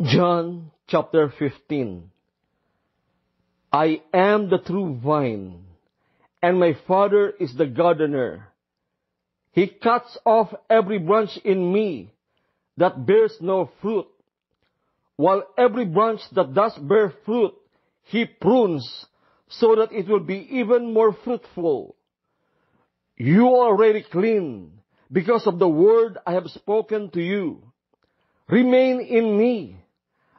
John chapter 15. I am the true vine, and my Father is the gardener. He cuts off every branch in me that bears no fruit, while every branch that does bear fruit, He prunes, so that it will be even more fruitful. You are already clean, because of the word I have spoken to you. Remain in me,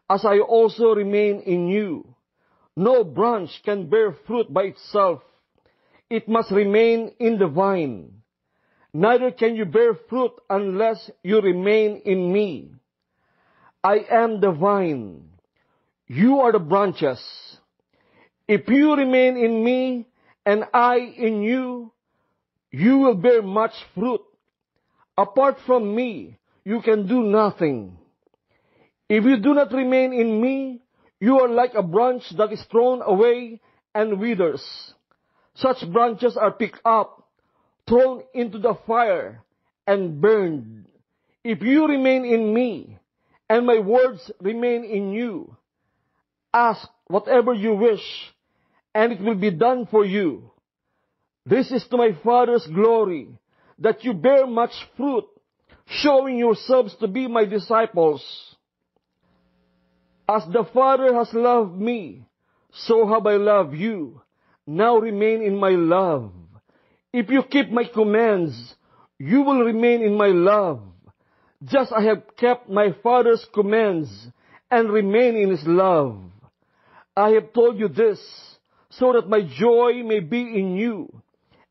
as I also remain in you. No branch can bear fruit by itself. It must remain in the vine. Neither can you bear fruit unless you remain in me. I am the vine. You are the branches. If you remain in me and I in you, you will bear much fruit. Apart from me, you can do nothing. If you do not remain in me, you are like a branch that is thrown away and withers. Such branches are picked up, thrown into the fire, and burned. If you remain in me, and my words remain in you, ask whatever you wish, and it will be done for you. This is to my Father's glory, that you bear much fruit, showing yourselves to be my disciples. As the Father has loved me, so have I loved you. Now remain in my love. If you keep my commands, you will remain in my love, just as I have kept my Father's commands and remain in His love. I have told you this, so that my joy may be in you,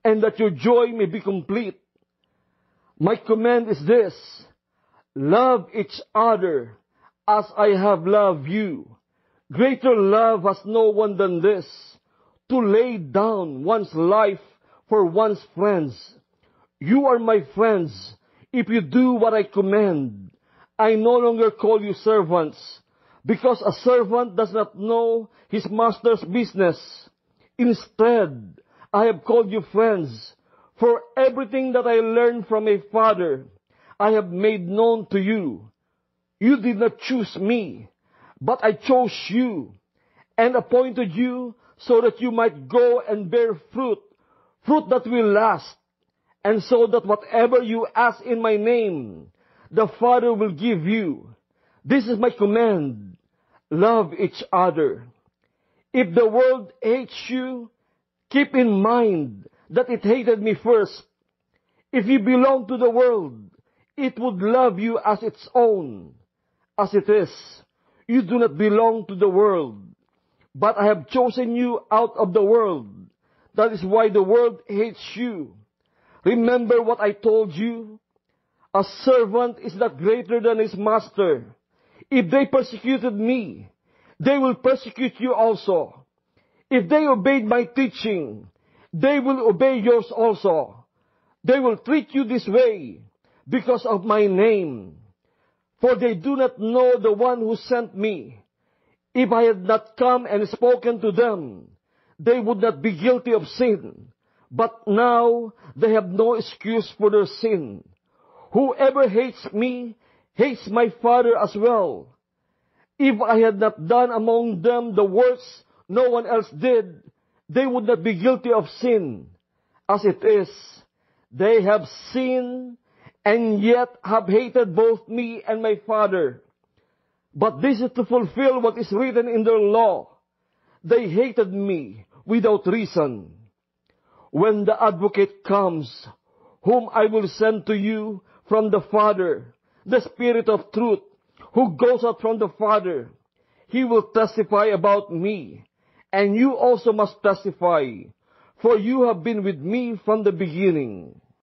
and that your joy may be complete. My command is this: love each other as I have loved you. Greater love has no one than this, to lay down one's life for one's friends. You are my friends if you do what I command. I no longer call you servants, because a servant does not know his master's business. Instead, I have called you friends, for everything that I learned from my Father, I have made known to you. You did not choose me, but I chose you, and appointed you so that you might go and bear fruit, fruit that will last, and so that whatever you ask in my name, the Father will give you. This is my command: love each other. If the world hates you, keep in mind that it hated me first. If you belong to the world, it would love you as its own. As it is, you do not belong to the world, but I have chosen you out of the world. That is why the world hates you. Remember what I told you? A servant is not greater than his master. If they persecuted me, they will persecute you also. If they obeyed my teaching, they will obey yours also. They will treat you this way because of my name, for they do not know the one who sent me. If I had not come and spoken to them, they would not be guilty of sin. But now they have no excuse for their sin. Whoever hates me hates my Father as well. If I had not done among them the works no one else did, they would not be guilty of sin. As it is, they have sinned and yet have hated both me and my Father. But this is to fulfill what is written in their law. They hated me without reason. When the Advocate comes, whom I will send to you from the Father, the Spirit of truth, who goes out from the Father, He will testify about me, and you also must testify, for you have been with me from the beginning.